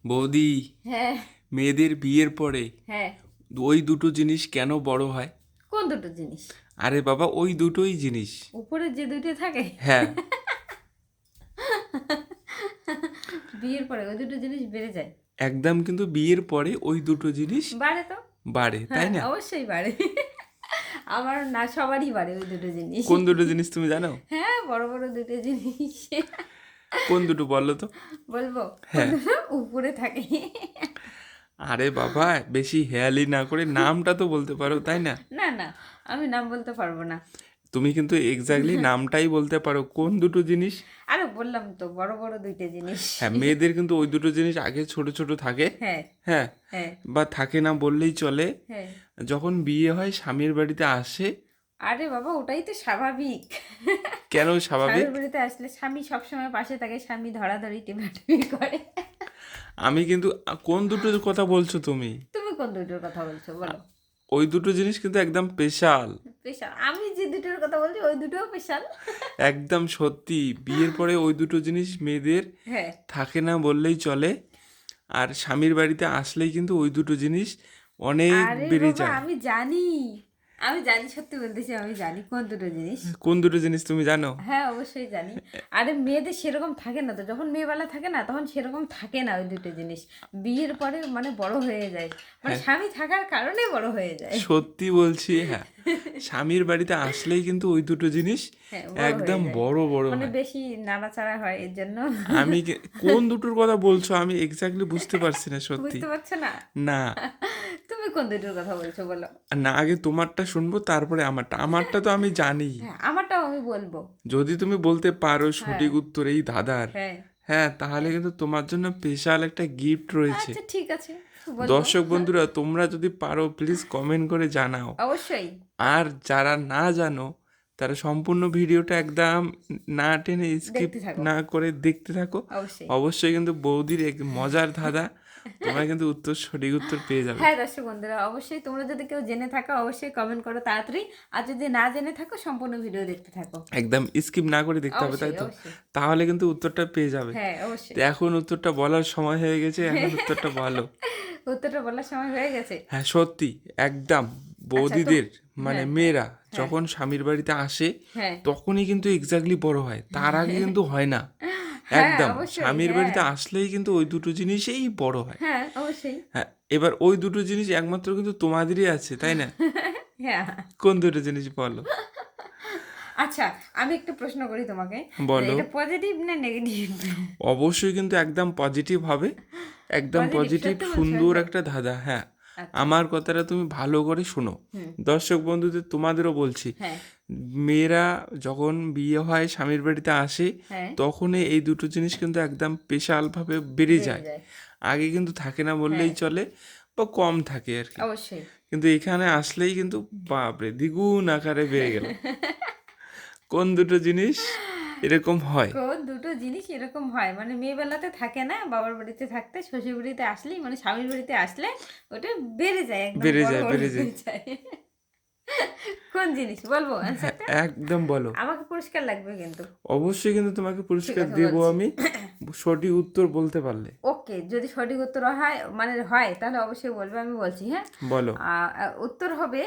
বৌদি, হ্যাঁ মেয়েদের বিয়ের পরে হ্যাঁ। ওই দুটো জিনিস কেন বড় হয়? কোন দুটো জিনিস? আরে বাবা, ওই দুটোই জিনিস। উপরে যে দুটো থাকে হ্যাঁ, বিয়ের পরে ওই দুটো জিনিস বেড়ে যায়। একদম, কিন্তু বিয়ের পরে ওই দুটো জিনিস বাড়ে তো। বাড়ে, তাই হ্যাঁ না? অবশ্যই বাড়ে। আমার না, সবারই বাড়ে ওই দুটো জিনিস। কোন দুটো জিনিস তুমি জানো? হ্যাঁ, বড় বড় দুটো জিনিস। কোন দুটো বলো তো? বলবো? কোন হ্যাঁ। দুটো উপরে থাকে? আরে বাবা, বেশি হেয়ালি না করে নামটা তো বলতে পারো, তাই না? না না, আমি নাম বলতে পারবো না। তুমি কিন্তু এক্স্যাক্টলি নামটাই বলতে পারো, কোন দুটো জিনিস। আরে বললাম তো, বড় বড় দুইটা জিনিস। হ্যাঁ, মেয়েদের কিন্তু ওই দুটো জিনিস আগে ছোট ছোট থাকে। হ্যাঁ হ্যাঁ, হ্যাঁ বা থাকে না বললেই চলে। হ্যাঁ। যখন বিয়ে হয় স্বামীর বাড়িতে আসে। আরে বাবা, ওটাই তো স্বাভাবিক। কেন স্বাভাবিক? স্বামীর বাড়িতে আসলে স্বামী সবসময় পাশে থাকে, স্বামী ধরাধরি টিপাটিপি করে। আমি কিন্তু কোন দুটোর কথা বলছো তুমি? তুমি কোন দুটোর কথা বলছো বলো? ওই দুটো জিনিস কিন্তু একদম স্পেশাল। স্পেশাল? আমি যে দুটোর কথা বলছি ওই দুটোও স্পেশাল। একদম সত্যি, বিয়ের পরে ওই দুটো জিনিস মেয়েদের হ্যাঁ। থাকে না বললেই চলে। আর স্বামীর বাড়িতে আসলেই কিন্তু ওই দুটো জিনিস অনেক আরে বেড়ে বাবা, যায়। আমি জানি, সত্যি বলতেছি, আমি জানি কোন দুটো জিনিস। কোন দুটো জিনিস তুমি জানো? হ্যাঁ অবশ্যই জানি। আরে মেয়েদের সেরকম থাকে না তো, যখন মেয়েবেলা থাকে না তখন সেরকম থাকে না ওই দুটো জিনিস। বিয়ের পরে মানে বড় হয়ে যায়, মানে হ্যাঁ, স্বামী থাকার কারণে বড় হয়ে যায়। সত্যি বলছি। হ্যাঁ, স্বামীর বাড়িতে আসলেই কিন্তু ওই দুটো জিনিস হ্যাঁ, বড় হয়ে একদম যায়। বড় বড় মানে হয়। বেশি নাড়াচাড়া হয় এর জন্য। কোন দুটোর কথা বলছো আমি এক্স্যাক্টলি বুঝতে পারছি না, সত্যি। বুঝতে পারছো না? না। তুমি কোন দুটোর কথা বলছো বলো? না, আগে তোমারটা শুনবো, তারপরে আমারটা তো আমি জানি। হ্যাঁ, আমারটাও আমি বলবো। যদি তুমি বলতে পারো হ্যাঁ সঠিক উত্তর এই দাদার, হ্যাঁ। হ্যাঁ, তাহলে কিন্তু তোমার জন্য স্পেশাল একটা গিফট রয়েছে। আচ্ছা ঠিক আছে, বলবো। দর্শক বন্ধুরা, তোমরা যদি পারো প্লিজ কমেন্ট করে জানাও। অবশ্যই। আর যারা না জানো, তারা সম্পূর্ণ ভিডিওটা একদম না টেনে স্কিপ দেখতে থাকো। না করে দেখতে থাকো। অবশ্যই। অবশ্যই কিন্তু বৌদির এক মজার ধাঁধা, তোমরা কিন্তু সঠিক উত্তর পেয়ে যাবে। হ্যাঁ দর্শক বন্ধুরা, অবশ্যই তোমরা যদি কেউ জেনে থাকো অবশ্যই কমেন্ট করো তাড়াতাড়ি। আর যদি না জেনে থাকো সম্পূর্ণ ভিডিও দেখতে থাকো। একদম স্কিপ না করে দেখতে হবে, তাই অবশ্যই তো? অবশ্যই। তাহলে কিন্তু উত্তরটা পেয়ে যাবে। হ্যাঁ তো অবশ্যই। এখন উত্তরটা বলার সময় হয়ে গেছে, এখন উত্তরটা বলো। উত্তরটা বলার সময় হয়ে গেছে। হ্যাঁ সত্যি, একদম। আচ্ছা তো। বৌদিদের মানে হ্যাঁ মেয়েরা হ্যাঁ যখন স্বামীর বাড়িতে আসে হ্যাঁ তখনই কিন্তু এক্স্যাক্টলি বড় হয়, তার আগে কিন্তু হয় না। হ্যাঁ একদম অবশ্যই। স্বামীর হ্যাঁ বাড়িতে আসলেই কিন্তু ওই দুটো জিনিসই বড় হয়। হ্যাঁ অবশ্যই। হ্যাঁ, এবার ওই দুটো জিনিস একমাত্র কিন্তু তোমাদেরই আছে, তাই না? হ্যাঁ। কোন দুটো জিনিস বলো? আচ্ছা, আমি একটা প্রশ্ন করি তোমাকে, যে বলো। এটা পজিটিভ না নেগেটিভ? অবশ্যই কিন্তু একদম পজিটিভ হবে, একদম পজিটিভ, পজিটিভ, সত্যি বলছো সুন্দর একদম? একটা ধাঁধা। হ্যাঁ, আচ্ছা। আমার কথাটা তুমি ভালো করে শোনো। হুম। দর্শক বন্ধুদের তোমাদেরও বলছি, হ্যাঁ মেয়েরা যখন বিয়ে হয় স্বামীর বাড়িতে আসে হ্যাঁ। তখনই এই দুটো জিনিস কিন্তু একদম স্পেশালভাবে বেড়ে বেড়ে যায়। যায়। আগে কিন্তু থাকে না হ্যাঁ বললেই চলে, বা কম থাকে আর কি। অবশ্যই। কিন্তু এখানে আসলেই কিন্তু বাপরে দ্বিগুণ আকারে বেড়ে গেল। কোন দুটো জিনিস এরকম হয়? কোন দুটো জিনিস এরকম হয়, মানে মেয়েবেলাতে থাকে না, বাবার বাড়িতে থাকতে শ্বশুর বাড়িতে আসলেই, মানে স্বামীর বাড়িতে আসলে ওটা বেড়ে যায়, একদম বেড়ে বড় যায়, বড় বেড়ে যায়। হয়ে যায়। কোন জিনিস বলবো হ্যাঁ, অ্যান্সারটা? একদম বলো। আমাকে পুরস্কার লাগবে কিন্তু। অবশ্যই কিন্তু তোমাকে ঠিক পুরস্কার আছে দেবো বলছি। আমি, সঠিক উত্তর বলতে পারলে। ওকে, যদি সঠিক উত্তর হয়, মানে হয়, তাহলে অবশ্যই বলবে, আমি বলছি হ্যাঁ। বলো। উত্তর হবে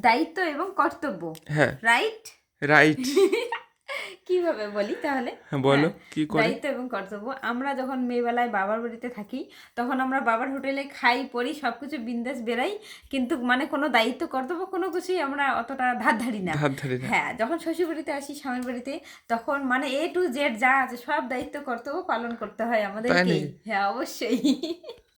দায়িত্ব এবং কর্তব্য। হ্যাঁ, রাইট? রাইট। কিভাবে বলি তাহলে? হ্যাঁ, হ্যাঁ, বলো কি করে। দায়িত্ব এবং কর্তব্য। আমরা যখন মেয়েবেলায় বাবার বাড়িতে থাকি তখন আমরা বাবার হোটেলে খাই, পড়ি, সব কিছু বিন্দাস বেরাই, কিন্তু মানে কোনো দায়িত্ব কর্তব্য কোনো কিছুই আমরা অতটা ধার ধারি না। ধার ধারি না। হ্যাঁ, যখন শ্বশুর বাড়িতে আসি, স্বামীর বাড়িতে, তখন মানে A to Z যা আছে সব দায়িত্ব কর্তব্য পালন করতে হয় তাই আমাদেরকেই। নাকি? হ্যাঁ অবশ্যই।